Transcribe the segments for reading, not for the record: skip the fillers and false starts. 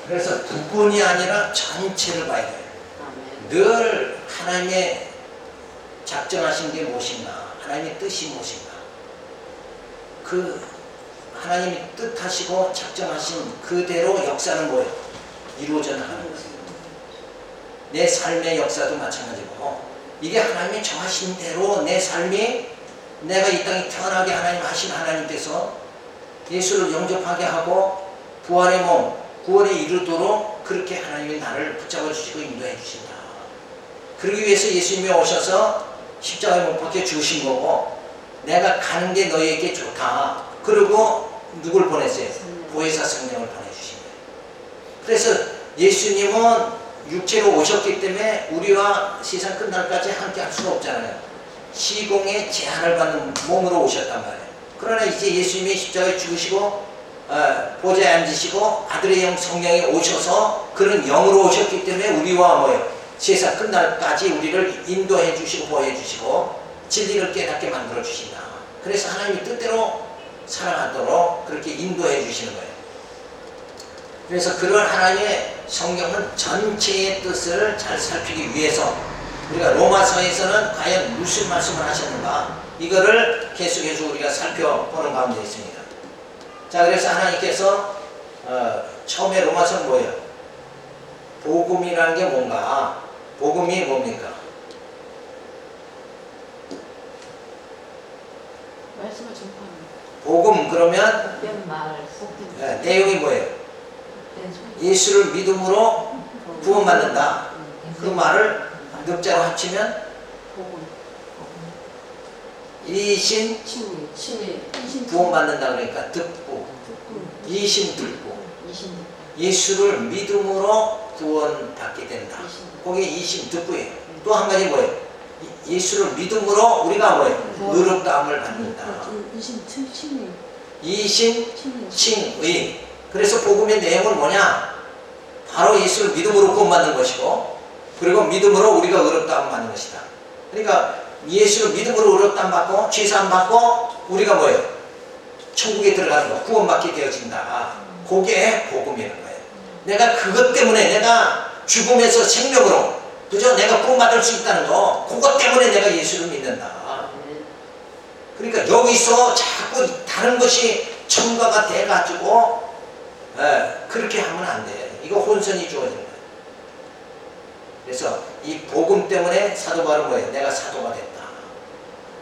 그래서 부분이 아니라 전체를 봐야 돼요. 늘 하나님의 작정하신 게 무엇인가, 하나님의 뜻이 무엇인가, 그 하나님이 뜻하시고 작정하신 그대로 역사는 뭐예요? 이루어져 나가는 거예요. 내 삶의 역사도 마찬가지고, 이게 하나님이 정하신 대로 내 삶이, 내가 이 땅에 태어나게 하나님 하신 하나님께서 예수를 영접하게 하고 부활의 몸, 구원에 이르도록 그렇게 하나님이 나를 붙잡아 주시고 인도해 주신다. 그러기 위해서 예수님이 오셔서 십자가에 못 박혀 죽으신 거고, 내가 가는 게 너희에게 좋다. 그리고 누굴 보냈어요? 보혜사 성령을 보내주신 거예요. 그래서 예수님은 육체로 오셨기 때문에 우리와 세상 끝날까지 함께 할 수가 없잖아요. 시공의 제한을 받는 몸으로 오셨단 말이에요. 그러나 이제 예수님이 십자가에 죽으시고 보좌에 앉으시고 아들의 영 성령이 오셔서 그런 영으로 오셨기 때문에 우리와 뭐예요? 세상 끝날까지 우리를 인도해 주시고 보호해 주시고 진리를 깨닫게 만들어 주신다. 그래서 하나님의 뜻대로 살아가도록 그렇게 인도해 주시는 거예요. 그래서 그런 하나님의 성경은 전체의 뜻을 잘 살피기 위해서 우리가 로마서에서는 과연 무슨 말씀을 하셨는가, 이거를 계속해서 우리가 살펴보는 가운데 있습니다. 자, 그래서 하나님께서 처음에 로마서는 뭐예요? 복음이라는 게 뭔가, 복음이 뭡니까? 말씀을 전파하는 복음 그러면 내용이 뭐예요? 예수를 믿음으로 구원받는다. 그 말을 늑자로 합치면 이신 구원받는다. 그러니까 듣고, 이신 듣고, 예수를 믿음으로 구원받게 된다. 그게 이신 듣고예요. 또 한 가지 뭐예요? 예수를 믿음으로 우리가 뭐예요? 의롭다함을 받는다. 이신 칭의. 그래서 복음의 내용은 뭐냐? 바로 예수를 믿음으로 구원받는 것이고, 그리고 믿음으로 우리가 의롭다함을 받는 것이다. 그러니까 예수를 믿음으로 의롭다함 받고 죄사함 받고 우리가 뭐예요? 천국에 들어가는 거, 구원받게 되어진다. 그게 복음이라는 거예요. 내가 그것 때문에, 내가 죽음에서 생명으로, 그죠? 내가 구원받을 수 있다는 거, 그것 때문에 내가 예수를 믿는다. 그러니까 여기서 자꾸 다른 것이 첨가가 돼가지고 그렇게 하면 안 돼. 이거 혼선이 주어지는 거예요. 그래서 이 복음 때문에 사도 바울은 뭐예요? 내가 사도가 됐다.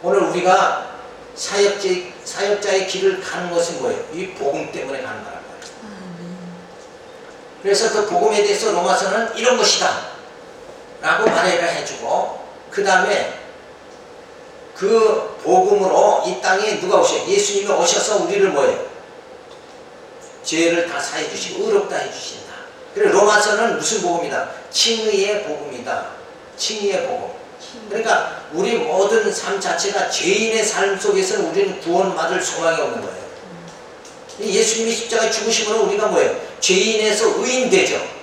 오늘 우리가 사역자의 길을 가는 것은 뭐예요? 이 복음 때문에 가는 거란 말이에요. 그래서 그 복음에 대해서 로마서는 이런 것이다 라고 말해라 해주고, 그 다음에 그 복음으로 이 땅에 누가 오셔요? 예수님이 오셔서 우리를 뭐예요? 죄를 다 사해 주시고 의롭다 해 주신다. 그리고 로마서는 무슨 복음이다? 칭의의 복음이다. 칭의의 복음. 그러니까 우리 모든 삶 자체가 죄인의 삶 속에서는 우리는 구원받을 소망이 없는 거예요. 예수님이 십자가에 죽으심으로 우리가 뭐예요? 죄인에서 의인되죠.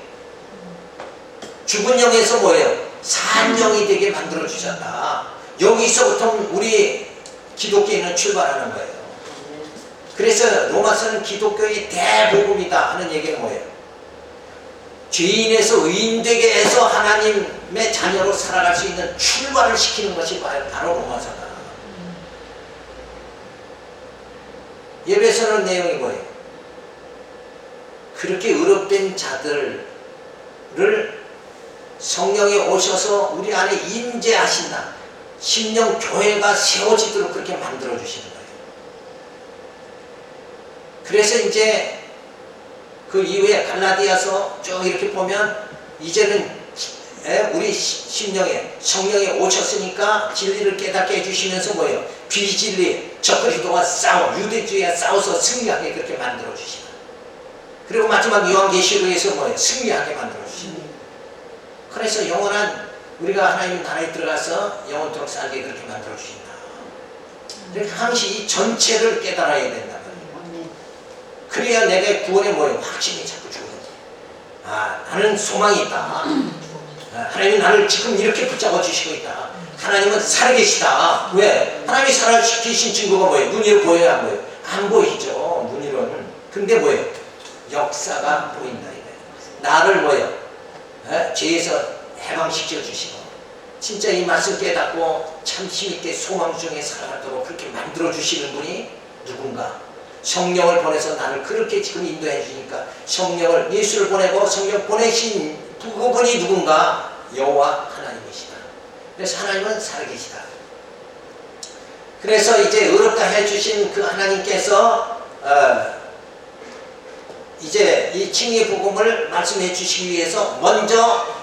죽은 영에서 뭐예요? 산 영이 되게 만들어 주셨다. 여기서부터 우리 기독교인은 출발하는 거예요. 그래서 로마서는 기독교의 대복음이다 하는 얘기는 뭐예요? 죄인에서 의인되게 해서 하나님의 자녀로 살아갈 수 있는 출발을 시키는 것이 바로 로마서다. 예배서는 내용이 뭐예요? 그렇게 의롭된 자들을 성령이 오셔서 우리 안에 임재하신다. 심령 교회가 세워지도록 그렇게 만들어 주시는 거예요. 그래서 이제 그 이후에 갈라디아서 쭉 이렇게 보면 이제는 우리 심령에 성령이 오셨으니까 진리를 깨닫게 해주시면서 뭐예요? 비진리, 적그리스도와 싸워, 유대주의와 싸워서 승리하게 그렇게 만들어 주시다. 그리고 마지막 요한계시록에서 뭐예요? 승리하게 만들어 주시다. 그래서 영원한 우리가 하나님 나라에 들어가서 영원토록 살게 그렇게 만들어 주신다. 그러니까 항시 이 전체를 깨달아야 된다. 그래야 내가 구원에 뭐예요? 확신이 자꾸 주거든요. 아, 나는 소망이 있다. 하나님이 나를 지금 이렇게 붙잡아 주시고 있다. 하나님은 살아계시다. 왜? 하나님이 살아계신 증거가 뭐예요? 눈으로 보여야 안 보여요? 안 보이죠. 눈으로는. 근데 뭐예요? 역사가 보인다. 이거예요. 나를 뭐요? 죄에서 해방시켜 주시고 진짜 이 말씀 깨닫고 참 힘있게 소망 중에 살아가도록 그렇게 만들어 주시는 분이 누군가? 성령을 보내서 나를 그렇게 지금 인도해 주니까 성령을 예수를 보내고 성령 보내신 그분이 누군가? 여호와 하나님이시다. 그래서 하나님은 살아계시다. 그래서 이제 의롭다 해주신 그 하나님께서 이제 이 칭의의 복음을 말씀해 주시기 위해서 먼저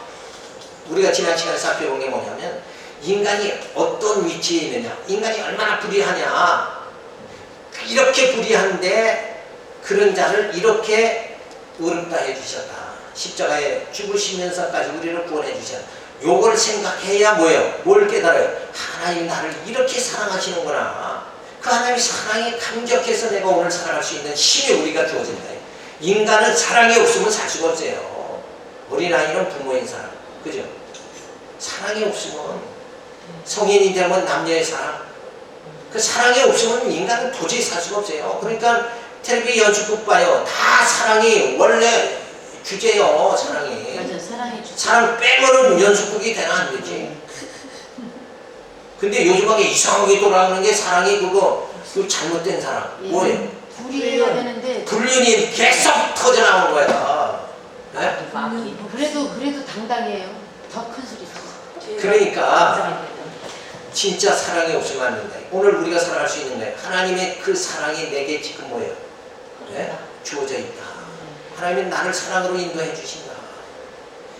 우리가 지난 시간에 살펴본 게 뭐냐면 인간이 어떤 위치에 있느냐, 인간이 얼마나 불의하냐, 이렇게 불의한데 그런 자를 이렇게 의롭다 해주셨다. 십자가에 죽으시면서까지 우리를 구원해 주셨다. 요걸 생각해야 뭐예요? 뭘 깨달아요? 하나님 나를 이렇게 사랑하시는구나. 그 하나님의 사랑이 감격해서 내가 오늘 살아갈 수 있는 힘이 우리가 주어진다. 인간은 사랑이 없으면 살 수가 없어요. 어린아이는 부모인 사랑, 그죠? 사랑이 없으면 성인이 되면 남녀의 사랑, 그 사랑이 없으면 인간은 도저히 살 수가 없어요. 그러니까 텔레비 연출극 봐요. 다 사랑이 원래 주제요. 사랑이. 맞아, 사랑이 주제. 사랑 빼면은 연습극이 되나 안 되지. 근데 요즘하게 이상하게 돌아가는 게 사랑이 그 잘못된 사랑. 예. 뭐예요? 불의해야 되는데. 불륜이 계속 터져나오는 거야. 네? 그래도 당당해요. 더 큰 소리. 그러니까 진짜 사랑이 없으면 안 된다. 오늘 우리가 살아갈 수 있는 거예요. 하나님의 그 사랑이 내게 지금 뭐예요? 네? 주어져 있다. 하나님은 나를 사랑으로 인도해 주신다.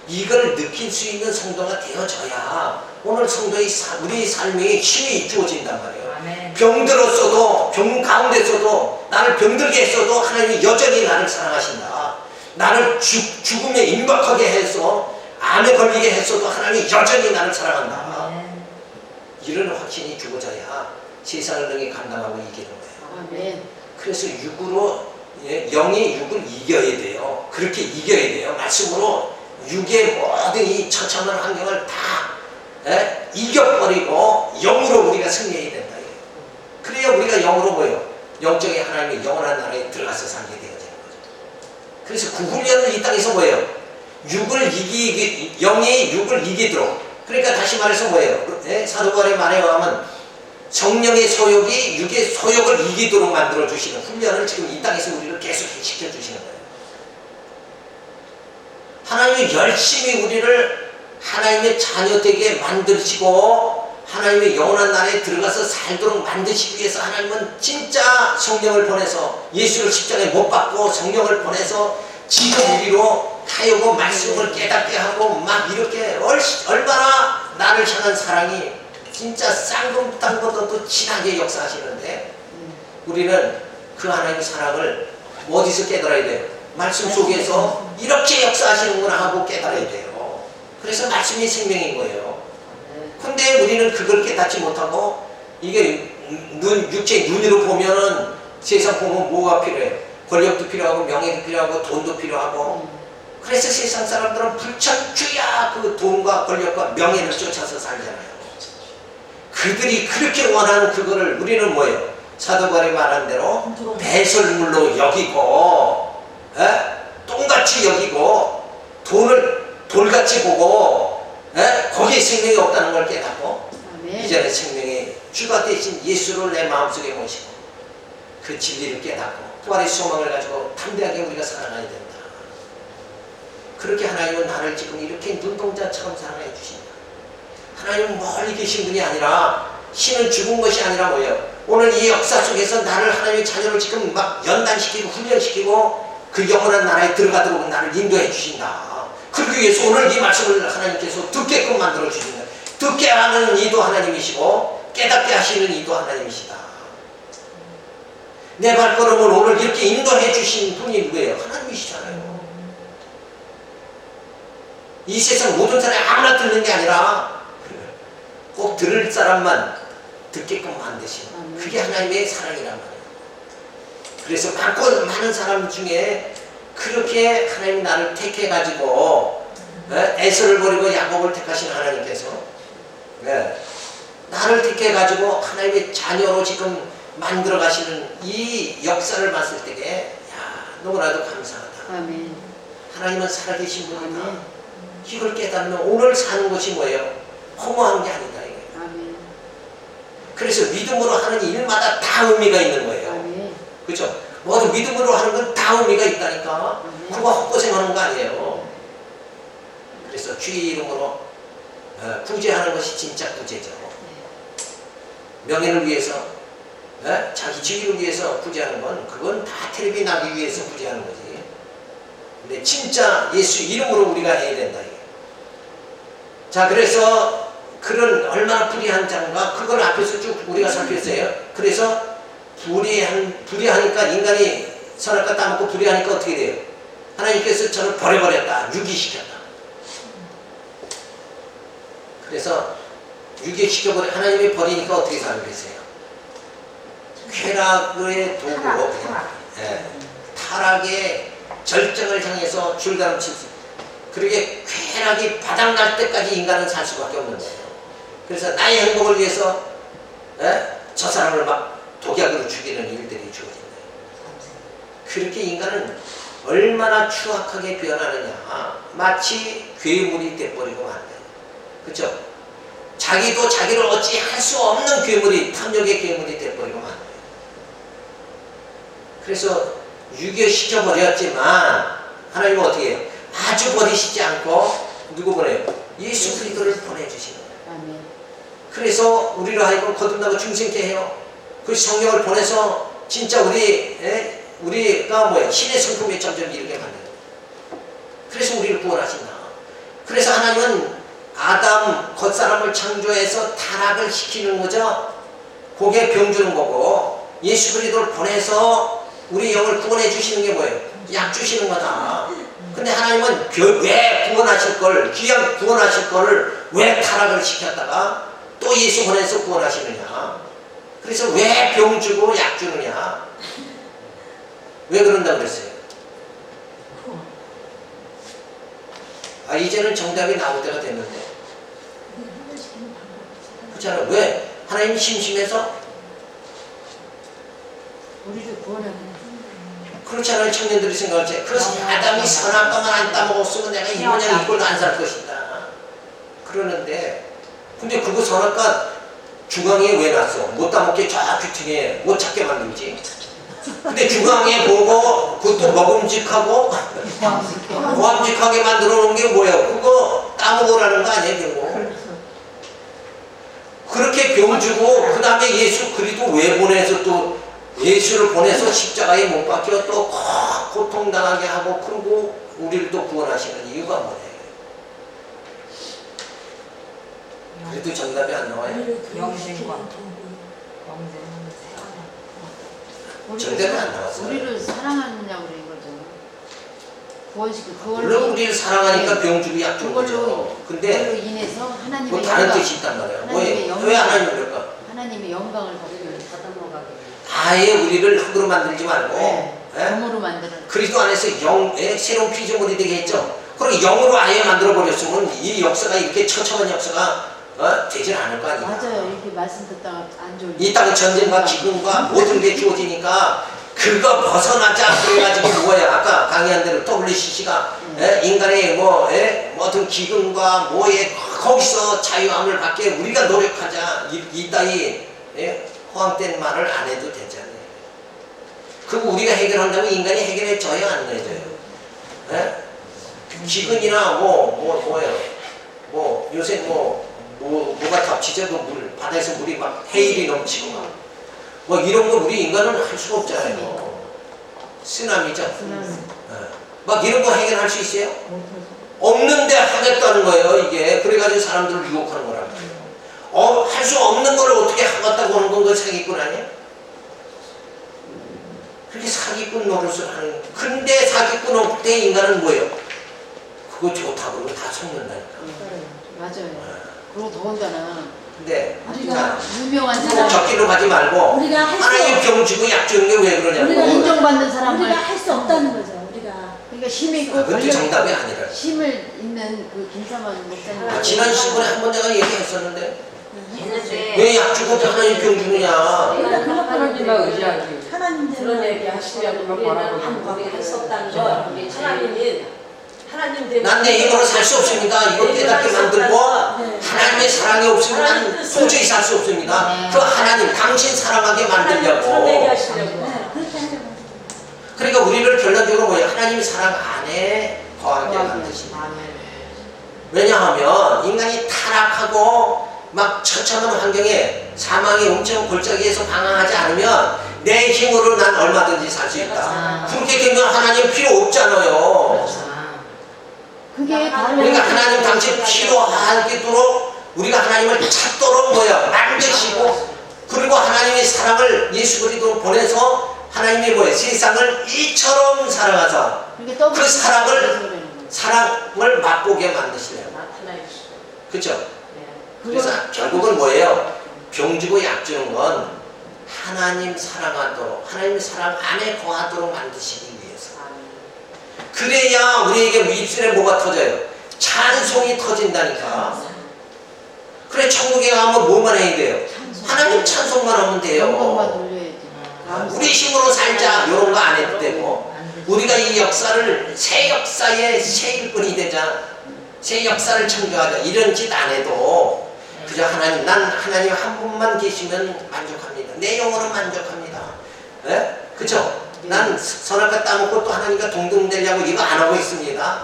이걸 느낄 수 있는 성도가 되어져야 오늘 성도의 우리 삶에 힘이 주어진단 말이에요. 아멘. 병들었어도, 병 가운데서도, 나를 병들게 했어도 하나님이 여전히 나를 사랑하신다. 나를 죽음에 임박하게 해서 암에 걸리게 했어도 하나님이 여전히 나를 사랑한다. 아멘. 이런 확신이 주어져야 세상을 능히 감당하고 이기는 거예요. 아멘. 그래서 육으로, 영이 육을 이겨야 돼요. 그렇게 이겨야 돼요. 말씀으로 육의 모든 이 처참한 환경을 다 이겨버리고 영으로 우리가 승리해야 된다. 그래야 우리가 영으로 뭐예요? 영적인 하나님의 영원한 나라에 들어가서 살게 되어지는 거죠. 그래서 9훈련을 이 땅에서 뭐예요? 영이 육을 이기도록. 그러니까 다시 말해서 뭐예요? 사도 바울의 말에 의하면 성령의 소욕이 육의 소욕을 이기도록 만들어 주시는 훈련을 지금 이 땅에서 우리를 계속 시켜 주시는 거예요. 하나님이 열심히 우리를 하나님의 자녀 되게 만드시고 하나님의 영원한 나라에 들어가서 살도록 만드시기 위해서 하나님은 진짜 성령을 보내서 예수를 십자가에 못 박고 성령을 보내서 지금 우리로 하여금 말씀을 깨닫게 하고 막 이렇게 얼마나 나를 향한 사랑이 진짜 쌍금 땅보다도 진하게 역사하시는데 우리는 그 하나님의 사랑을 어디서 깨달아야 돼요? 말씀 속에서 이렇게 역사하시는구나 하고 깨달아야 돼요. 그래서 말씀이 생명인 거예요. 근데 우리는 그걸 깨닫지 못하고 이게 육체의 눈으로 보면은 세상 보면 뭐가 필요해? 권력도 필요하고 명예도 필요하고 돈도 필요하고 그래서 세상 사람들은 불철주야 그 돈과 권력과 명예를 쫓아서 살잖아요. 그들이 그렇게 원하는 그거를 우리는 뭐예요? 사도 바울이 말한 대로 배설물로 여기고 똥같이 여기고 돈을 돌같이 보고 거기에 생명이 없다는 걸 깨닫고 아멘. 이전에 생명의 주가 되신 예수를 내 마음속에 모시고 그 진리를 깨닫고 부활의 소망을 가지고 담대하게 우리가 살아가야 된다. 그렇게 하나님은 나를 지금 이렇게 눈동자처럼 사랑해 주신다. 하나님은 멀리 계신 분이 아니라 신은 죽은 것이 아니라 뭐예요? 오늘 이 역사 속에서 나를 하나님의 자녀를 지금 막 연단시키고 훈련시키고 그 영원한 나라에 들어가도록 나를 인도해 주신다. 그러기 위해서 오늘 이 말씀을 하나님께서 듣게끔 만들어 주신다. 듣게 하는 이도 하나님이시고 깨닫게 하시는 이도 하나님이시다. 내 발걸음을 오늘 이렇게 인도해 주신 분이 누구예요? 하나님이시잖아요. 이 세상 모든 사람이 아무나 듣는 게 아니라 꼭 들을 사람만 듣게끔 만드시는 그게 하나님의 사랑이란 말이에요. 그래서 많은 사람 중에 그렇게 하나님이 나를 택해가지고 에서를 버리고 야곱을 택하신 하나님께서 나를 택해가지고 하나님의 자녀로 지금 만들어 가시는 이 역사를 봤을 때에 너무나도 감사하다. 아멘. 하나님은 살아계신 분이다. 아멘. 이걸 깨닫는 오늘 사는 것이 뭐예요? 허무한 게 아니다. 이거예요. 아멘. 그래서 믿음으로 하는 일마다 다 의미가 있는 거예요. 아멘. 그렇죠? 모두 믿음으로 하는 건 다 의미가 있다니까. 그거 헛고생하는 거 아니에요. 그래서 주의 이름으로 구제하는 것이 진짜 구제죠. 명예를 위해서, 자기 지위를 위해서 구제하는 건 그건 다 텔레비 나기 위해서 구제하는 거지. 근데 진짜 예수 이름으로 우리가 해야 된다. 이게. 자, 그래서 그런 얼마나 불의한 자인가 그걸 앞에서 쭉 우리가 살폈어요. 그래서 불의하니까 인간이 선악과 따먹고 불의하니까 어떻게 돼요? 하나님께서 저를 버려버렸다. 유기시켰다. 그래서 유기시켜버려 하나님이 버리니까 어떻게 살고 계세요? 쾌락의 도구로 타락의 절정을 향해서 줄다름칠 수 그러게 쾌락이 바닥날 때까지 인간은 살 수밖에 없는 거예요. 그래서 나의 행복을 위해서 저 사람을 막 독약으로 죽이는 일들이 주어진다. 그렇게 인간은 얼마나 추악하게 변하느냐. 마치 괴물이 돼버리고 만다. 그렇죠? 자기도 자기를 어찌 할 수 없는 괴물이 탐욕의 괴물이 돼버리고 만다. 그래서 유교시켜버렸지만 하나님은 어떻게 해요? 아주 버리시지 않고 누구 보내요? 예수 그리스도를 보내주시는 거예요. 아멘. 그래서 우리로 하여금 거듭나고 중생케 해요. 그 성령을 보내서 진짜 우리가 뭐예요? 신의 성품에 점점 이르게 만들어요. 그래서 우리를 구원하신다. 그래서 하나님은 아담 겉사람을 창조해서 타락을 시키는 거죠. 그게 병주는 거고 예수 그리스도를 보내서 우리 영을 구원해 주시는 게 뭐예요? 약 주시는 거다. 근데 하나님은 왜 구원하실 걸, 귀한 구원하실 거를 왜 타락을 시켰다가 또 예수 보내서 구원하시느냐? 그래서 왜 병 주고 약 주느냐? 왜 그런다고 그랬어요? 이제는 정답이 나올 때가 됐는데. 그렇잖아요. 왜? 하나님 심심해서? 우리를 구원하는 그렇잖아요. 청년들이 생각할 때. 그래서 아담이 선악과만 안 따먹었으면 내가 이 모양 이꼴도 안 살 것이다. 그러는데 근데 그거 선악과 중앙에 왜 놨어? 못 따먹게 저 귀퉁이에 못 찾게 만들지. 근데 중앙에 보고 그것도 먹음직하고 고함직하게 만들어 놓은 게 뭐예요? 그거 따먹으라는 거 아니에요, 결국? 그렇게 병 주고 그 다음에 예수 그리스도 왜 보내서 또 예수를 보내서 십자가에 못 박혀 또 고통당하게 하고 그러고 우리를 또 구원하시는 이유가 뭐예요? 그래도 정답이 안 나와요. 영생과 정답이 안 나왔어요. 우리를 사랑하느냐고 그런 거죠. 구원시켜 물론 우리를 사랑하니까 병 주고 약 주는 그걸로 거죠. 근데 그걸로 인해서 뭐 하나님의 다른 영광, 뜻이 있단 말이에요. 하나님의 왜 하나님 그럴까? 하나님의 영광을 받으려 아예 우리를 흙으로 만들지 말고 영으로 만드는 그리스도 안에서 영의 새로운 피조물이 되게 했죠. 그리고 영으로 아예 만들어 버렸으면 이 역사가 이렇게 처참한 역사가 되질 않을 거 아니야. 맞아요. 이렇게 말씀 듣다가 안 좋은 이 땅 전쟁과 기근과 모든 게 주어지니까 그거 벗어나자 그래가지고 뭐야 아까 강의한 대로 WCC가 인간의 모든 기근과 뭐에 거기서 자유함을 받게 우리가 노력하자 이 따위 허황된 말을 안 해도 되잖아요. 그거 우리가 해결한다고 인간이 해결해줘야 안 해줘요. 기근이나 뭐예요? 요새 뭐가 닥치죠? 그 물, 바다에서 물이 막 해일이 넘치고 뭐 이런 거 우리 인간은 할 수가 없잖아요. 쓰나미죠? 막 이런 거 해결할 수 있어요? 없는데 하겠다는 거예요, 이게. 그래가지고 사람들을 유혹하는 거라고요. 할 수 없는 걸 어떻게 하겠다고 하는 건 그 사기꾼 아니야? 그렇게 사기꾼 노릇을 하는. 근데 사기꾼 없을 때 인간은 뭐예요? 그거 좋다고 그러고 다 속는다니까. 맞아요. 그리고 더군다나 근데 우리가 유명한 사람 적기로 가지 말고 우리가 할수 하나님 병 주고 약 주는 게 왜 우리가 그러냐고. 인정받는 사람을 우리가 할 수 없다는 거죠. 우리가 그러니까 힘이 있고 그것도 정답이 아니라. 힘을 있는 그 김사만 목사님 지난 시간에 한 번 내가 얘기했었는데 했는데 왜 약 주고 하나님 병 주느냐. 하나님만 의지하기 하나님 그런 대로 얘기 하시면 우리는 뭐라고 한 거기 할 수 없다는 거. 하나님은 하나님 난 내 힘으로 살 수 없습니다. 이걸 깨닫게 만들고 하나님의 사랑이 없으면 난 도저히 살 수 없습니다. 그 하나님 당신 사랑하게 드러내게 만들려고. 하시려고. 그렇게 하려고. 그러니까 우리를 결론적으로 뭐예요? 하나님의 사랑 안에 거하게 만드십니다. 왜냐하면 인간이 타락하고 막 처참한 환경에 사망의 엄청 골짜기에서 방황하지 않으면 내 힘으로 난 얼마든지 살 수 있다. 그렇게 되면 하나님 필요 없잖아요. 그게 바로 그러니까 하나님 당신 필요하도록 우리가 하나님을 찾도록 뭐야 만드시고, 그리고 하나님의 사랑을 예수 그리스도로 보내서 하나님이 뭐예요? 세상을 이처럼 사랑하사 그 사랑을 맛보게 만드시려고. 그렇죠? 그래서 결국은 뭐예요? 병주고 약주는 건 하나님 사랑하도록, 하나님의 사랑 안에 거하도록 만드시기 위해서. 그래야 우리에게 입술에 뭐가 터져요? 찬송이 터진다니까. 그래 천국에 가면 뭐만 해야 돼요? 하나님 찬송만 하면 영광만 돼요. 돌려야지. 우리 힘으로 살자 이런 거 안 해도 되고, 우리가 이 역사를 새 역사의 새 일꾼이 되자, 새 역사를 창조하자 이런 짓 안 해도 그저 하나님, 난 하나님 한 분만 계시면 만족합니다. 내 영혼은 만족합니다. 예? 그죠? 난 선악과 따먹고 또 하나님과 동등되려고 이거 안 하고 있습니다.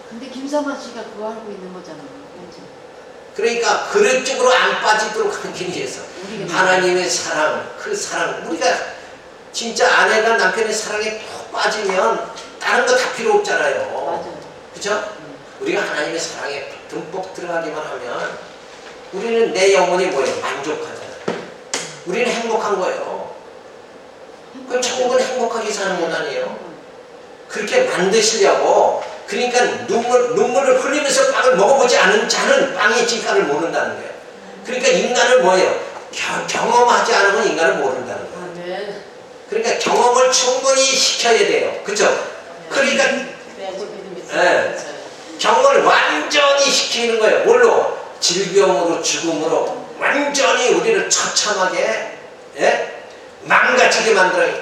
근데 김사만 씨가 그거 알고 있는 거잖아요. 그렇죠? 그러니까 그릇 쪽으로 안 빠지도록 하기 위해서 하나님의 사랑, 그 사랑, 우리가 진짜 아내가 남편의 사랑에 푹 빠지면 다른 거 다 필요 없잖아요. 맞아요. 그죠? 우리가 하나님의 사랑에 듬뿍 들어가기만 하면 우리는 내 영혼이 뭐예요? 만족하잖아요. 우리는 행복한 거예요. 그럼 천국은 행복하게 사는 것 아니에요? 그렇게 만드시려고. 그러니까 눈물을 흘리면서 빵을 먹어보지 않은 자는 빵의 진가를 모른다는 거예요. 그러니까 인간은 뭐예요? 경험하지 않으면 인간을 모른다는 거예요. 그러니까 경험을 충분히 시켜야 돼요. 그죠? 그러니까 경험을 완전히 시키는 거예요. 뭘로? 질병으로, 죽음으로 완전히 우리를 처참하게 망가지게 만들어요.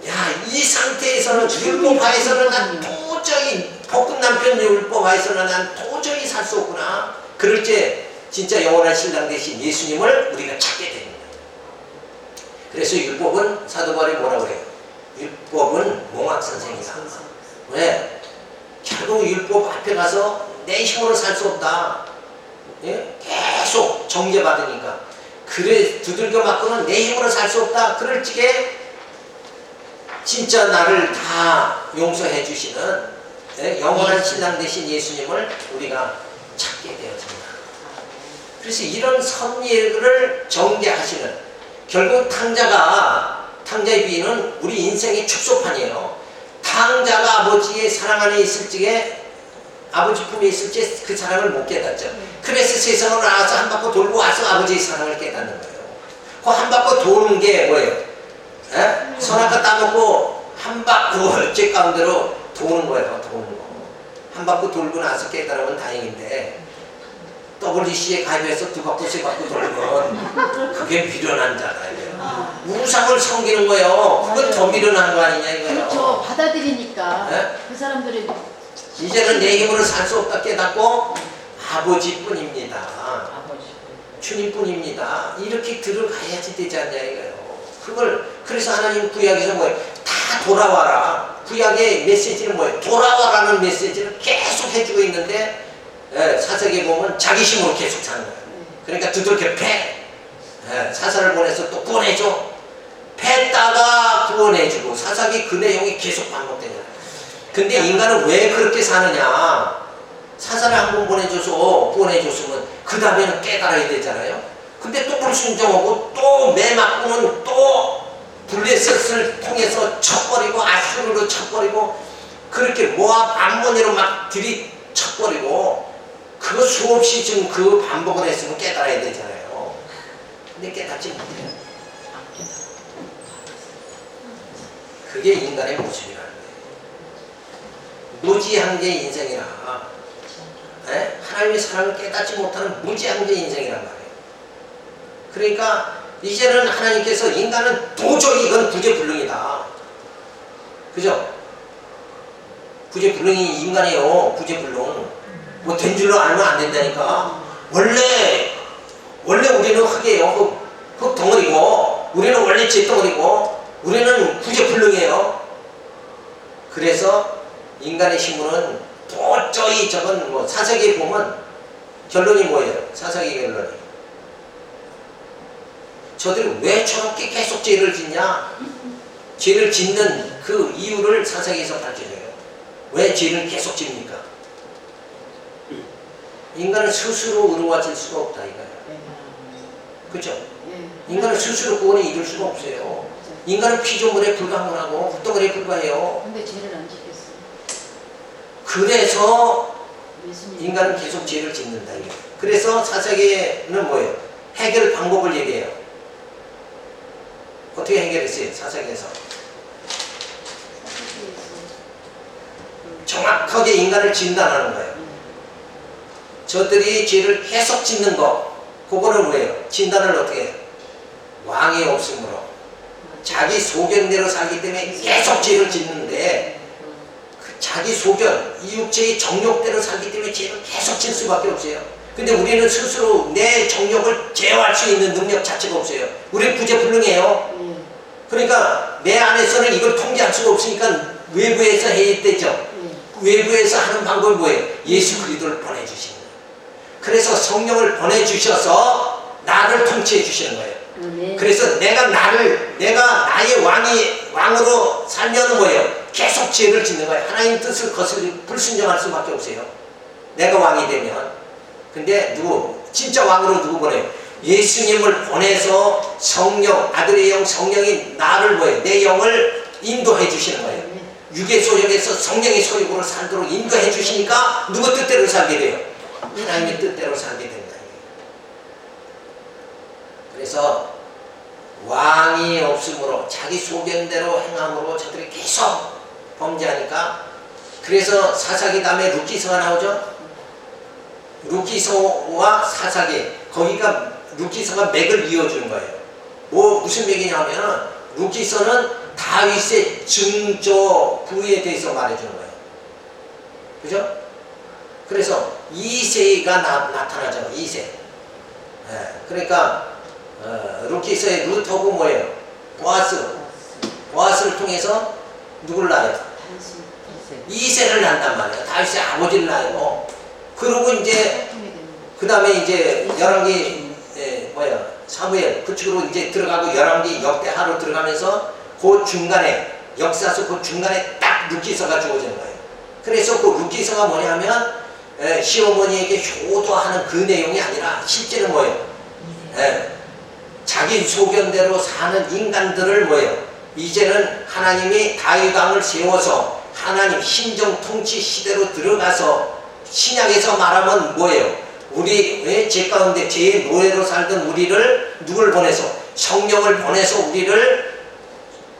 야, 이 상태에서는 율법하에서는 난 도저히, 볶은 남편 율법하에서는 난 도저히 살 수 없구나. 그럴 때 진짜 영원한 신랑 되신 예수님을 우리가 찾게 됩니다. 그래서 율법은 사도 바울이 뭐라고 그래요? 율법은 몽학 선생이다. 왜? 결국 율법 앞에 가서 내 힘으로 살 수 없다. 계속 정죄받으니까. 그래 두들겨 맞고는 내 힘으로 살 수 없다. 그럴 적에 진짜 나를 다 용서해 주시는 영원한 신랑 되신 예수님을 우리가 찾게 되어집니다. 그래서 이런 섭리를 정죄하시는, 결국 탕자의 비유는 우리 인생의 축소판이에요. 탕자가 아버지의 사랑 안에 있을 적에, 아버지 품에 있을 때 그 사랑을 못 깨닫죠. 그래서 세상을 나와서 한 바퀴 돌고 와서 아버지의 사랑을 깨닫는 거예요. 그 한 바퀴 도는 게 뭐예요? 선악과 따먹고 한 바퀴 제 가운데로 도는 거예요. 도는 거. 한 바퀴 돌고 나서 깨달으면 다행인데, WC에 가입해서 두 바퀴 세 바퀴 돌면 그게 미련한 자다. 우상을 섬기는 거예요. 그건 더 미련한 거 아니냐 이거예요. 그렇죠. 받아들이니까 그 사람들이 이제는 내 힘으로 살 수 없다 깨닫고 아버지뿐입니다. 주님뿐입니다. 이렇게 들어가야지 되지 않냐 이거예요. 그걸 그래서 하나님 구약에서 뭐예요? 다 돌아와라. 구약의 메시지는 뭐예요? 돌아와라는 메시지를 계속 해주고 있는데, 사사기에 보면 자기 힘으로 계속 사는 거예요. 그러니까 두들겨 패. 사사를 보내서 또 구원해줘. 패다가 구원해주고. 사사기 그 내용이 계속 반복되잖아요. 근데 인간은 왜 그렇게 사느냐? 사사를 한 번 보내줘서 구원해줬으면 그 다음에는 깨달아야 되잖아요. 근데 또 불순종하고 또 매 맞고는 또 블레셋을 통해서 쳐버리고 아수르로 쳐버리고 그렇게 모압 암몬으로 막 들이쳐버리고, 그거 수없이 지금 그 반복을 했으면 깨달아야 되잖아요. 근데 깨닫지 못해요. 그게 인간의 모습이라는 거예요. 무지한계 인생이라, 하나님의 사랑을 깨닫지 못하는 무지한계 인생이란 말이에요. 그러니까 이제는 하나님께서 인간은 도저히 이건 구제불능이다. 그죠? 구제불능이 인간이에요. 구제불능. 뭐 된 줄로 알면 안 된다니까. 원래 우리는 흙이에요. 흙 덩어리고, 우리는 원래 잿덩어리고, 우리는 구제불능이에요. 그래서 인간의 힘은 도저히 저건 뭐 사사기에 보면 결론이 뭐예요? 사사기 결론이. 저들이 왜 저렇게 계속 죄를 짓냐? 죄를 짓는 그 이유를 사사기에서 밝혀줘요. 왜 죄를 계속 짓니까? 인간은 스스로 의로워질 수가 없다 이거예요. 그렇죠? 예. 인간은 스스로 구원에 이룰 수가 없어요. 인간은 피조물에 불과하고 흙덩어리에 불과해요. 근데 죄를 안 지켰어. 그래서 예수님. 인간은 계속 죄를 짓는다 이게. 그래서 사사기에는 뭐예요? 해결 방법을 얘기해요. 어떻게 해결했어요? 사사기에서 정확하게 인간을 진단하는 거예요. 저들이 죄를 계속 짓는 거, 그거는 뭐예요? 진단을 어떻게 해요? 왕이 없으므로 자기 소견대로 살기 때문에 계속 죄를 짓는데, 그 자기 소견, 이 육체의 정욕대로 살기 때문에 죄를 계속 질 수밖에 없어요. 근데 우리는 스스로 내 정욕을 제어할 수 있는 능력 자체가 없어요. 우리는 구제불능해요. 예. 그러니까 내 안에서는 이걸 통제할 수가 없으니까 외부에서 해야 되죠. 예. 외부에서 하는 방법이 뭐예요? 예수 그리스도를 보내주시는 거예요. 그래서 성령을 보내주셔서 나를 통치해 주시는 거예요. 그래서 내가 나의 왕으로 살면 뭐예요? 계속 죄를 짓는 거예요. 하나님 뜻을 거슬리 불순종할 수밖에 없어요. 내가 왕이 되면. 근데 진짜 왕으로 누구 보내요? 예수님을 보내서 성령, 아들의 영, 성령이 나를 뭐예요? 내 영을 인도해 주시는 거예요. 육의 소욕에서 성령의 소욕으로 살도록 인도해 주시니까 누구 뜻대로 살게 돼요? 하나님의 뜻대로 살게 된다. 그래서 왕이 없으므로 자기 소견대로 행함으로 저들이 계속 범죄하니까, 그래서 사사기 다음에 룻기서가 나오죠. 룻기서와 사사기, 거기가 룻기서가 맥을 이어주는 거예요. 무슨 맥이냐면 룻기서는 다윗의 증조 부에 대해서 말해주는 거예요. 그죠? 그래서 2세가 나타나죠. 2세. 그러니까 룻기서의 룻하고 뭐예요? 보아스를 통해서 누굴 낳아요? 2세를 낳는단 말이에요. 다윗의 아버지를 낳아요. 그리고 이제 그 다음에 이제 열왕기 사무엘 그쪽으로 이제 들어가고 열왕기 역대하로 들어가면서 그 중간에 역사서 그 중간에 딱 룻기서가 주어지는 거예요. 그래서 그 룻기서가 뭐냐면 시어머니에게 효도하는 그 내용이 아니라 실제는 뭐예요? 자기 소견대로 사는 인간들을 뭐예요? 이제는 하나님이 다윗 왕을 세워서 하나님 신정 통치 시대로 들어가서 신약에서 말하면 뭐예요? 우리 죄 가운데 죄의 노예로 살던 우리를 누굴 보내서? 성령을 보내서 우리를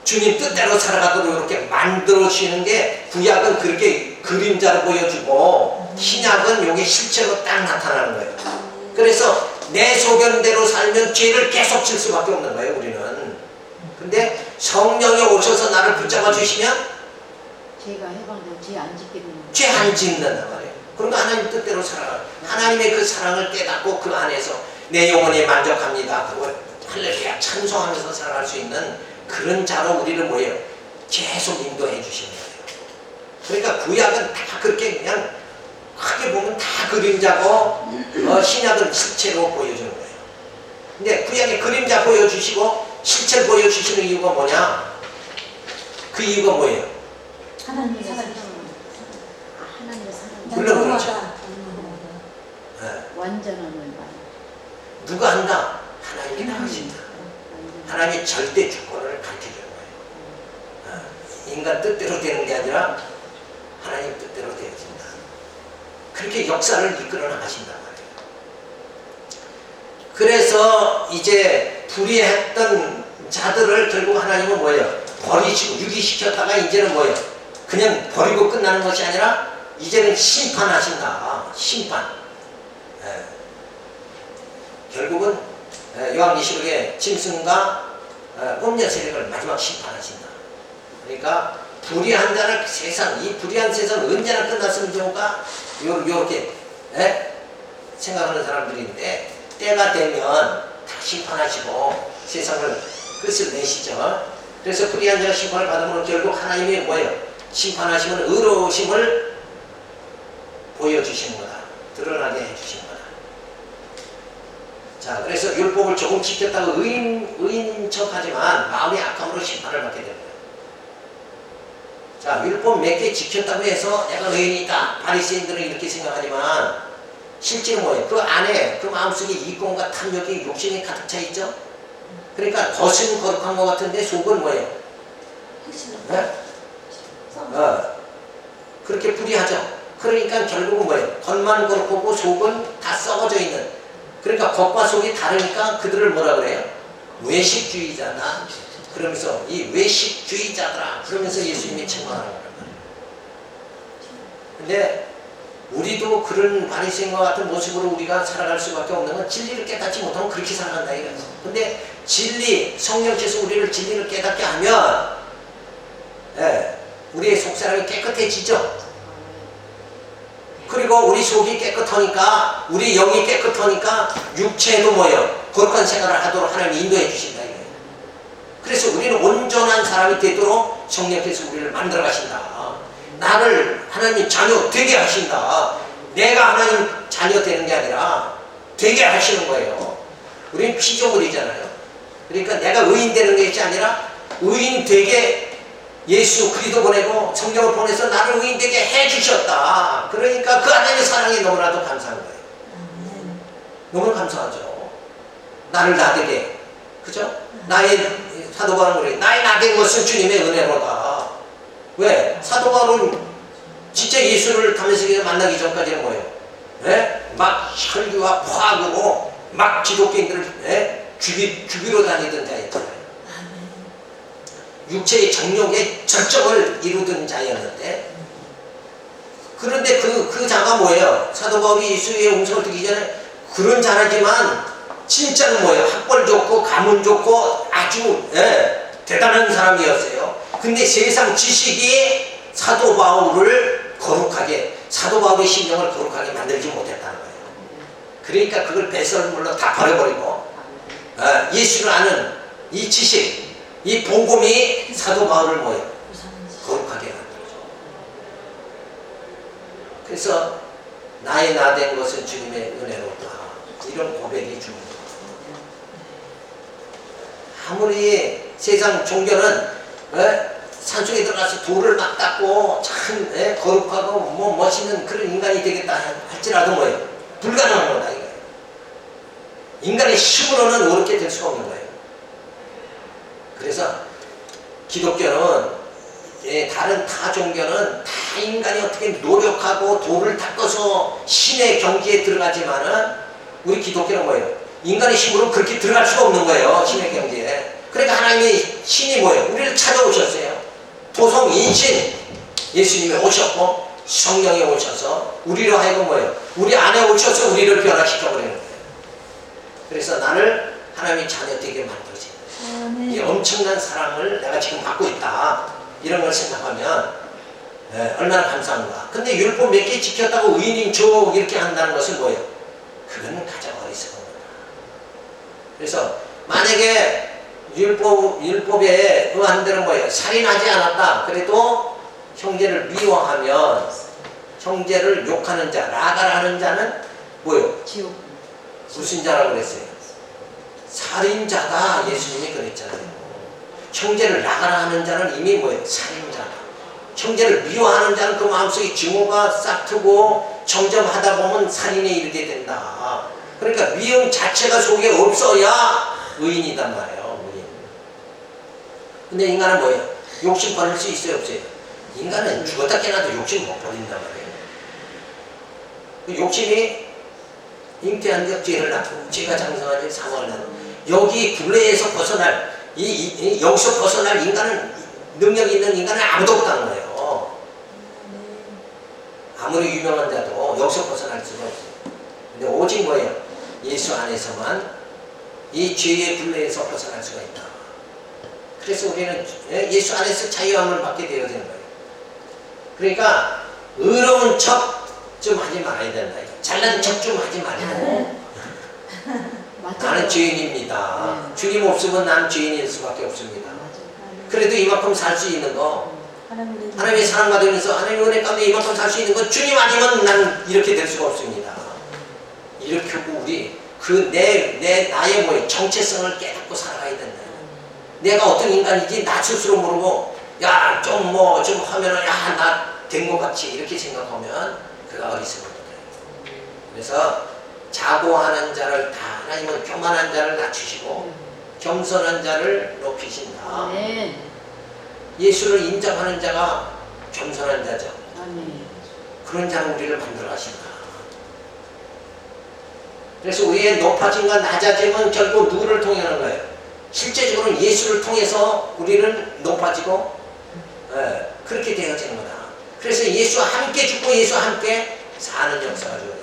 주님 뜻대로 살아가도록 이렇게 만들어 주시는 게, 구약은 그렇게 그림자로 보여주고 신약은 요게 실체로 딱 나타나는 거예요. 그래서 내 소견대로 살면 죄를 계속 질 수밖에 없는 거예요, 우리는. 근데 성령이 오셔서 나를 붙잡아 주시면 죄가 해방되고 죄 안 짓게 되는 거예요. 죄 안 짓는단 말이에요. 그러니까 하나님 뜻대로 살아가. 하나님의 그 사랑을 깨닫고 그 안에서 내 영혼이 만족합니다. 그리고 할렐루야 찬송하면서 살아갈 수 있는 그런 자로 우리를 뭐예요? 계속 인도해 주시는 거예요. 그러니까 구약은 다 그렇게 그냥 크게 보면 다 그림자고 신약은 실체로 보여주는 거예요. 근데 구약의 그림자 보여주시고 실체를 보여주시는 이유가 뭐냐? 그 이유가 뭐예요? 하나님의 사랑. 하나님의 사랑. 물론 그렇죠. 완전함을 말. 누가 한다? 하나님이 다 하신다. 하나님이 절대 주권을 가르쳐주는 거예요. 인간 뜻대로 되는 게 아니라 하나님 뜻대로 되어진다. 그렇게 역사를 이끌어 나가신단 말이에요. 그래서 이제 불의했던 자들을 결국 하나님은 뭐예요? 버리시고 유기시켰다가 이제는 뭐예요? 그냥 버리고 끝나는 것이 아니라 이제는 심판하신다. 심판. 결국은 요한계시록의 짐승과 음녀 세력을 마지막 심판하신다. 그러니까 불의한 자를 세상, 이 불의한 세상 언제나 끝났으면 좋을까? 요렇게 생각하는 사람들인데, 때가 되면 다 심판하시고 세상을 끝을 내시죠. 그래서 불의한 자가 심판을 받으면 결국 하나님이 뭐예요? 심판하시면 의로우심을 보여주시는 거다. 드러나게 해주시는 거다. 자, 그래서 율법을 조금 지켰다고 의인 척하지만 마음이 악함으로 심판을 받게 됩니다. 자, 율법 몇 개 지켰다고 해서 내가 의인이다. 바리새인들은 이렇게 생각하지만 실제로 뭐예요? 그 안에 그 마음속에 이권과 탐욕이 욕심이 가득 차 있죠. 그러니까 겉은 거룩한 것 같은데 속은 뭐예요? 네? 그렇게 불의하죠. 그러니까 결국은 뭐예요? 겉만 거룩하고 속은 다 썩어져 있는. 그러니까 겉과 속이 다르니까 그들을 뭐라 그래요? 외식주의자다. 그러면서 이 외식주의자더라. 그러면서 예수님이 책망하는 거란 말이에요. 근데 우리도 그런 바리새인과 같은 모습으로 우리가 살아갈 수밖에 없는 건 진리를 깨닫지 못하면 그렇게 살아간다 이거죠. 근데 진리, 성령께서 우리를 진리를 깨닫게 하면 우리의 속사람이 깨끗해지죠. 그리고 우리 속이 깨끗하니까, 우리 영이 깨끗하니까 육체에도 뭐예요? 거룩한 생활을 하도록 하나님이 인도해 주신다 이거예요. 그래서 우리는 온전한 사람이 되도록 성령께서 우리를 만들어 가신다. 나를 하나님 자녀 되게 하신다. 내가 하나님 자녀 되는 게 아니라 되게 하시는 거예요. 우리는 피조물이잖아요. 그러니까 내가 의인 되는 것이 아니라 의인 되게 예수 그리스도 보내고 성령을 보내서 나를 의인 되게 해주셨다. 그러니까 그 하나님의 사랑이 너무나도 감사한 거예요. 너무 감사하죠. 나를 나되게, 그죠? 나의 사도 바울은 그래. 나의 나된 것은 주님의 은혜로다. 왜? 사도 바울은 진짜 예수를 다메섹에서 만나기 전까지는 뭐예요? 막 혈기와 포악으로 막 기독교인들을 죽이러 다니던 자였잖아요. 육체의 정욕의 절정을 이루던 자였는데, 그런데 그 자가 뭐예요? 사도 바울이 예수의 음성을 듣기 전에 그런 자라지만 진짜는 뭐예요? 학벌 좋고 가문 좋고 아주 대단한 사람이었어요. 근데 세상 지식이 사도 바울을 거룩하게, 사도 바울의 심령을 거룩하게 만들지 못했다는 거예요. 그러니까 그걸 배설물로 다 버려버리고 예수를 아는 이 지식, 이 복음이 사도 바울을 뭐예요? 거룩하게 만들죠. 그래서 나의 나된 것은 주님의 은혜로다. 이런 고백이 주는 거예요. 아무리 세상 종교는 산속에 들어가서 돌을 막 닦고 참 거룩하고 뭐 멋있는 그런 인간이 되겠다 할지라도 뭐예요? 불가능한 거다 이거예요. 인간의 힘으로는 그렇게 될 수가 없는 거예요. 그래서 기독교는 다른 타 종교는 다 인간이 어떻게 노력하고 돌을 닦아서 신의 경지에 들어가지만은 우리 기독교는 뭐예요? 인간의 힘으로 그렇게 들어갈 수가 없는 거예요. 신의 경지에. 그러니까 하나님의 신이 뭐예요? 우리를 찾아오셨어요. 도성 인신 예수님이 오셨고 성령이 오셔서 우리로 하여금 뭐예요? 우리 안에 오셔서 우리를 변화시켜버리는 거예요. 그래서 나를 하나님의 자녀 되게 만들지. 이 엄청난 사랑을 내가 지금 받고 있다. 이런 걸 생각하면 얼마나 감사한가. 근데 율법 몇 개 지켰다고 의인인 척 이렇게 한다는 것은 뭐예요? 그건 가장 어리석은 거다. 그래서 만약에 율법에 의한 대로 뭐예요? 살인하지 않았다. 그래도 형제를 미워하면, 형제를 욕하는 자, 라가라는 자는 뭐예요? 지옥. 무슨 자라고 그랬어요? 살인자다. 예수님이 그랬잖아요. 형제를 라가라 하는 자는 이미 뭐예요? 살인자다. 형제를 미워하는 자는 그 마음속에 증오가 싹트고 점점 하다 보면 살인에 이르게 된다. 그러니까 미움 자체가 속에 없어야 의인이단 말이에요. 의인. 근데 인간은 뭐예요? 욕심 버릴 수 있어요? 없어요? 인간은 죽었다 깨나도 욕심 못 버린단 말이에요. 그 욕심이 잉태한 데 죄를 낳고 죄가 장성하니 사망을 낳고, 여기 굴레에서 벗어날 여기서 벗어날 인간은, 능력 있는 인간은 아무도 없다는 거예요. 아무리 유명한 자도 여기서 벗어날 수가 없어요. 근데 오직 뭐예요? 예수 안에서만 이 죄의 굴레에서 벗어날 수가 있다. 그래서 우리는 예수 안에서 자유함을 받게 되어지는 거예요. 그러니까 의로운 척 좀 하지 말아야 된다. 잘난 척 좀 하지 말고 나는 죄인입니다. 네. 주님 없으면 나는 죄인일 수밖에 없습니다. 그래도 이만큼 살 수 있는 거 하나님의 사랑받으면서 하나님의 은혜 가운데 이만큼 살 수 있는 건 주님 아니면 나는 이렇게 될 수가 없습니다. 이렇게 하고 우리 나의 뭐예요? 정체성을 깨닫고 살아가야 된다. 내가 어떤 인간인지 나 스스로 모르고 야 좀 하면은 야 나 된 것 같이 이렇게 생각하면 그가 어리석은 거예요. 그래서 자고하는 자를 다 하나님은 교만한 자를 낮추시고 겸손한 자를 높이신다. 아멘. 예수를 인정하는 자가 겸손한 자죠. 아멘. 그런 자는 우리를 만들어 가신다. 그래서 우리의 높아짐과 낮아짐은 결국 누구를 통해 하는 거예요? 실제적으로는 예수를 통해서 우리는 높아지고 그렇게 되어지는 거다. 그래서 예수와 함께 죽고 예수와 함께 사는 역사가 되어요.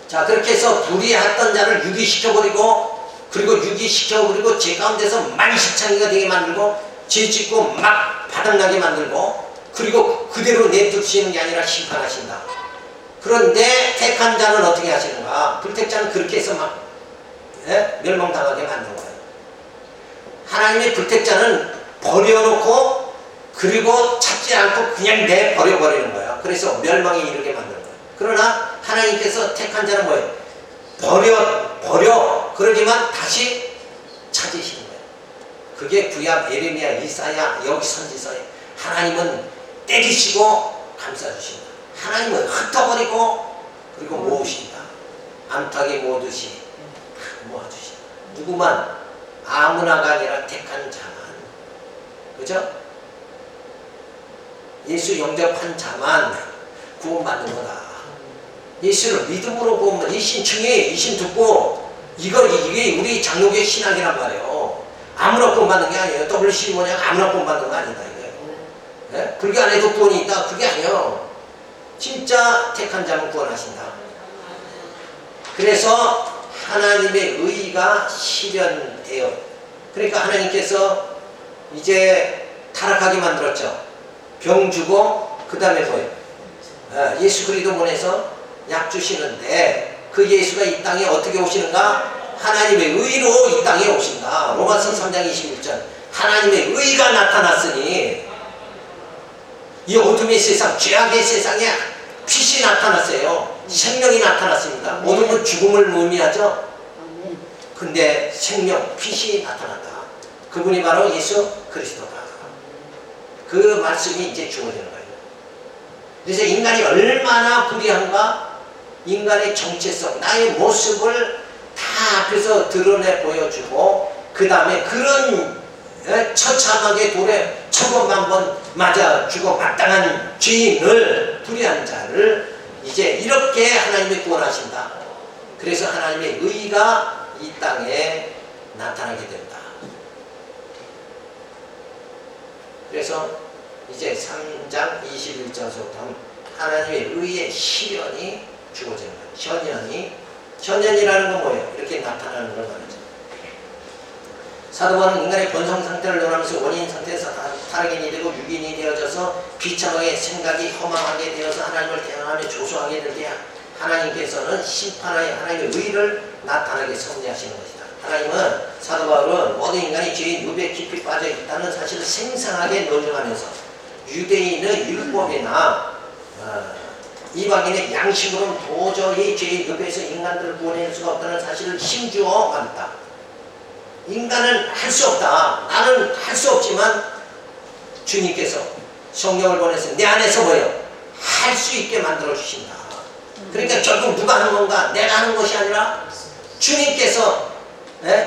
자, 그렇게 해서 불의했던 자를 유기시켜버리고 그리고 유기시켜버리고 제 가운데서 만시창이가 되게 만들고 죄 짓고 막 바닥나게 만들고 그리고 그대로 내두시는 게 아니라 심판하신다. 그런데 택한 자는 어떻게 하시는가? 불택자는 그렇게 해서 막 멸망당하게 만든 거예요. 하나님의 불택자는 버려놓고 그리고 찾지 않고 그냥 내버려버리는 거예요. 그래서 멸망에 이르게 만드는 거예요. 그러나 하나님께서 택한 자는 뭐예요? 버려 그러지만 다시 찾으시는 거예요. 그게 구약 예레미야 이사야 여기 선지서에 하나님은 때리시고 감싸주신다. 하나님은 흩어버리고 그리고 모으신다. 암탉이 모듯이 모아주신다. 누구만? 아무나가 아니라 택한 자만. 그죠? 예수 영접한 자만 구원받는 거다. 예수를 믿음으로 구원받는 이신 중에 이신 듣고 이게 우리 장로교의 신앙이란 말이에요. 아무나 구원받는 게 아니에요. WC 뭐냐 아무나 구원받는 거 아니다 이거예요. 네? 불교 안에도 구원이 있다 그게 아니에요. 진짜 택한 자만 구원하신다. 그래서 하나님의 의가 실현돼요. 그러니까 하나님께서 이제 타락하게 만들었죠. 병 주고 그 다음에 뭐예요? 예수 그리스도 보내서 약 주시는데 그 예수가 이 땅에 어떻게 오시는가? 하나님의 의로 이 땅에 오신다. 로마서 3장 26절 하나님의 의가 나타났으니 이 어둠의 세상, 죄악의 세상에 빛이 나타났어요. 생명이 나타났습니다. 어둠은 죽음을 의미하죠. 근데 생명, 빛이 나타났다. 그분이 바로 예수 그리스도다. 그 말씀이 이제 주어지는 거예요. 그래서 인간이 얼마나 불의한가? 인간의 정체성, 나의 모습을 다 앞에서 드러내 보여주고 그 다음에 그런 처참하게 돌에 천번만번 맞아 죽어 마땅한 죄인을 불의한 자를 이제 이렇게 하나님이 구원하신다. 그래서 하나님의 의가 이 땅에 나타나게 된다. 그래서 이제 3장 21절부터 하나님의 의의 실현이 주어지는 거예요. 현현이라는 건 뭐예요? 이렇게 나타나는 걸 말하죠. 사도 바울은 인간의 본성 상태를 논하면서 원인 상태에서 타락인이 되고 유기인이 되어져서 비참하게 생각이 허망하게 되어서 하나님을 대항하며 조소하게 될 때 하나님께서는 심판하여 하나님의 의를 나타나게 섭리하시는 것이다. 하나님은 사도 바울은 모든 인간이 죄인 유배에 깊이 빠져 있다는 사실을 생생하게 논증하면서 유대인의 율법이나 이방인의 양심으로는 도저히 죄인 유배에서 인간들을 구원할 수가 없다는 사실을 힘주어 말했다. 인간은 할 수 없다. 나는 할 수 없지만 주님께서 성령을 보내서 내 안에서 뭐예요? 할 수 있게 만들어 주신다. 그러니까 결국 누가 하는 건가? 내가 하는 것이 아니라 주님께서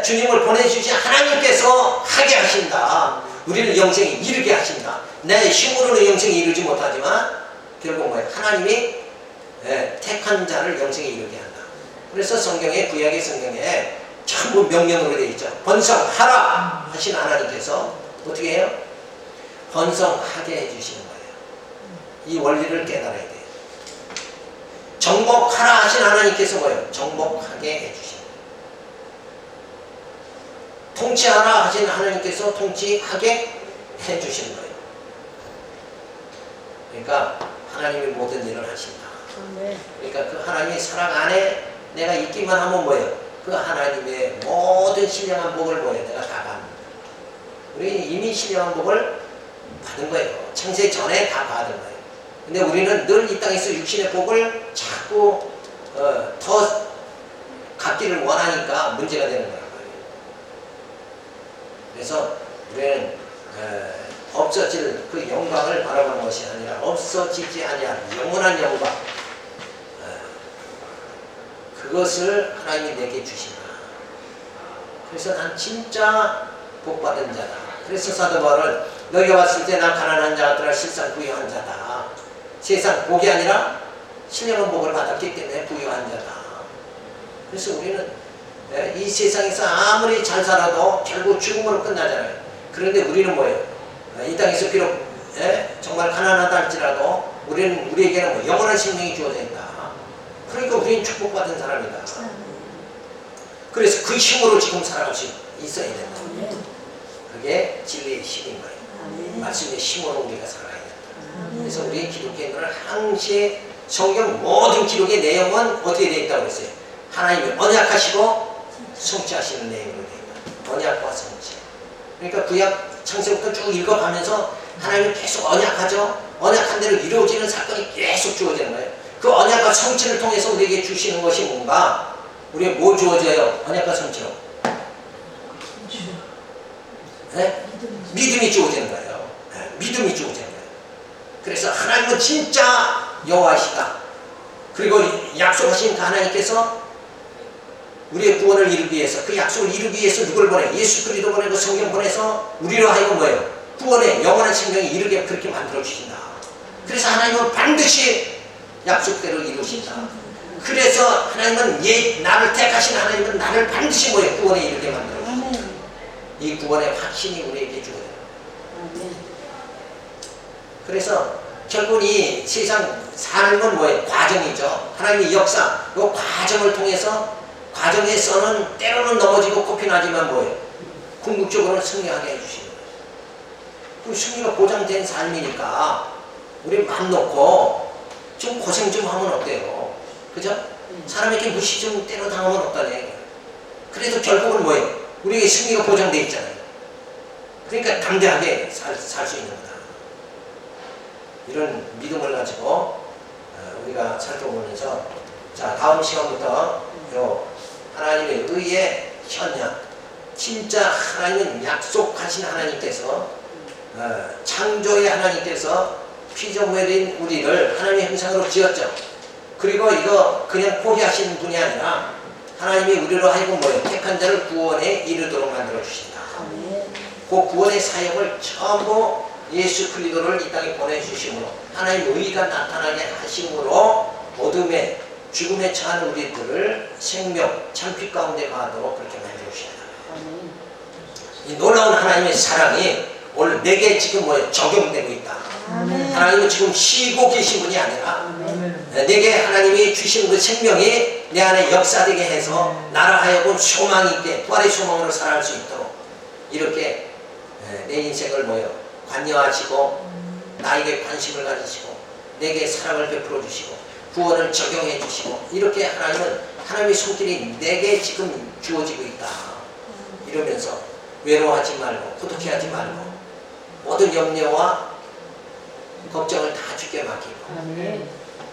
주님을 보내주신 하나님께서 하게 하신다. 우리를 영생에 이르게 하신다. 내 힘으로는 영생에 이르지 못하지만 결국 뭐예요? 하나님이 택한 자를 영생에 이르게 한다. 그래서 성경에 구약의 성경에 전부 명령으로 되어 있죠. 번성하라 하신 하나님께서 어떻게 해요? 번성하게 해주시는 거예요. 이 원리를 깨달아야 돼요. 정복하라 하신 하나님께서 뭐예요? 정복하게 해주시는 거예요. 통치하라 하신 하나님께서 통치하게 해주신 거예요. 그러니까 하나님이 모든 일을 하신다. 네. 그러니까 그 하나님의 사랑 안에 내가 있기만 하면 뭐예요? 그 하나님의 모든 신령한 복을 뭐예요? 내가 다 받는 거예요. 우리 이미 신령한 복을 받은 거예요. 창세 전에 다 받은 거예요. 근데 우리는 늘 이 땅에서 육신의 복을 자꾸 더 갖기를 원하니까 문제가 되는 거예요. 그래서 우리는 없어질 그 영광을 바라보는 것이 아니라 없어지지 아니한 영원한 영광, 그것을 하나님이 내게 주신다. 그래서 난 진짜 복받은 자다. 그래서 사도 바울은 너희가 봤을 때 나 가난한 자 같더라 실상 부유한 자다. 세상 복이 아니라 신령한 복을 받았기 때문에 부유한 자다. 그래서 우리는 이 세상에서 아무리 잘 살아도 결국 죽음으로 끝나잖아요. 그런데 우리는 뭐예요? 이 땅에서 비록 정말 가난하다 할지라도 우리에게는 뭐 영원한 생명이 주어져 있다. 그러니까 우리는 축복받은 사람이다. 그래서 그 힘으로 지금 살아갈 수 있어야 된다. 그게 진리의 힘인 거예요. 말씀의 힘으로 우리가 살아야 된다. 그래서 우리 기독교인들은 항시 성경 모든 기록의 내용은 어떻게 되어 있다고 그랬어요? 하나님이 언약하시고 성취하시는 내용으로 되어 있다. 언약과 성취. 그러니까 구약 창세부터 쭉 읽어가면서 하나님이 계속 언약하죠. 언약한 대로 이루어지는 사건이 계속 주어지는 거예요. 그 언약과 성취를 통해서 우리에게 주시는 것이 뭔가? 우리에게 뭐 주어져요? 언약과 성취로. 네? 믿음이 주어지는 거예요. 네, 믿음이 주어지는 거예요. 그래서 하나님은 진짜 여호와시다. 그리고 약속하신 그 하나님께서 우리의 구원을 이루기 위해서, 그 약속을 이루기 위해서 누굴 보내? 예수 그리스도 보내고 성경 보내서 우리로 하여금 뭐예요? 구원의 영원한 생명이 이르게 그렇게 만들어 주신다. 그래서 하나님은 반드시 약속대로 이루신다. 그래서 하나님은 나를 택하신 하나님은 나를 반드시 뭐예요? 구원에 이르게 만들어 주신다. 이 구원의 확신이 우리에게 주어요. 그래서 결국 이 세상 사는 건 뭐예요? 과정이죠. 하나님의 역사, 이 과정을 통해서 과정에서는 때로는 넘어지고 코피 나지만 뭐예요? 궁극적으로는 승리하게 해주시는 거예요. 그 승리가 보장된 삶이니까 우리 마음 놓고 좀 고생 좀 하면 어때요? 그죠? 사람에게 무시 좀 때려 당하면 어떠냐. 그래도 결국은 뭐예요? 우리에게 승리가 보장되어 있잖아요. 그러니까 담대하게 살 수 있는 거다. 이런 믿음을 가지고 우리가 살펴보면서, 자, 다음 시간부터 하나님의 의의 현현, 진짜 하나님은 약속하신 하나님께서, 창조의 하나님께서 피조물인 우리를 하나님의 형상으로 지었죠. 그리고 이거 그냥 포기하시는 분이 아니라 하나님이 우리로 하여금 뭐예요? 택한 자를 구원에 이르도록 만들어 주신다. 그 구원의 사역을 전부 예수 그리스도를 이 땅에 보내주심으로, 하나님의 의가 나타나게 하심으로 어둠에 죽음에 처한 우리들을 생명, 참피 가운데 가도록 그렇게 만들어주신다. 이 놀라운 하나님의 사랑이 오늘 내게 지금 뭐예요? 적용되고 있다. 하나님은 지금 쉬고 계신 분이 아니라 내게 하나님이 주신 그 생명이 내 안에 역사되게 해서 나를 하여금 소망 있게 부활의 소망으로 살아갈 수 있도록 이렇게 내 인생을 뭐예요? 관여하시고 나에게 관심을 가지시고 내게 사랑을 베풀어 주시고 구원을 적용해 주시고, 이렇게 하나님은 하나님의 손길이 내게 지금 주어지고 있다. 이러면서 외로워하지 말고 고독해하지 말고 모든 염려와 걱정을 다 주께 맡기고,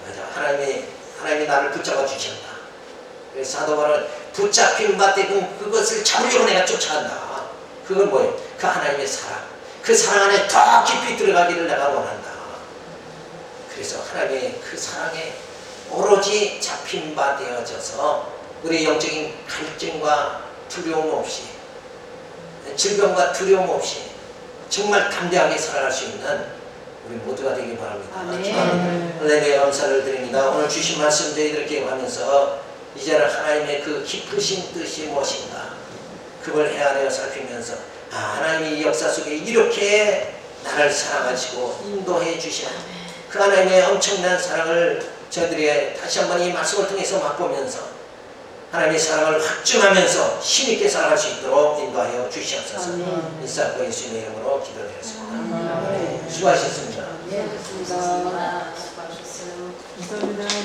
맞아, 하나님이 나를 붙잡아 주신다. 그래서 사도 바울은 붙잡힌 바 때문에 그것을 잡으려고 내가 쫓아간다. 그건 뭐예요? 그 하나님의 사랑, 그 사랑 안에 더 깊이 들어가기를 내가 원한다. 그래서 하나님의 그 사랑에 오로지 잡힌 바 되어져서 우리 영적인 갈증과 두려움 없이, 질병과 두려움 없이 정말 담대하게 살아갈 수 있는 우리 모두가 되길 바랍니다. 할렐루야, 감사를 드립니다. 오늘 주신 말씀 저희들께 하면서 이제는 하나님의 그 깊으신 뜻이 무엇인가 그걸 헤아려 살피면서, 하나님이 이 역사 속에 이렇게 나를 사랑하시고 인도해 주시는 그 하나님의 엄청난 사랑을 저희들이 다시 한번 이 말씀을 통해서 맛보면서 하나님의 사랑을 확증하면서 힘있게 살아갈 수 있도록 인도하여 주시옵소서. 아멘. 일사과 예수님의 이름으로 기도드렸습니다. 아멘. 수고하셨습니다. 네, 좋습니다. 수고하셨어요. 감사합니다.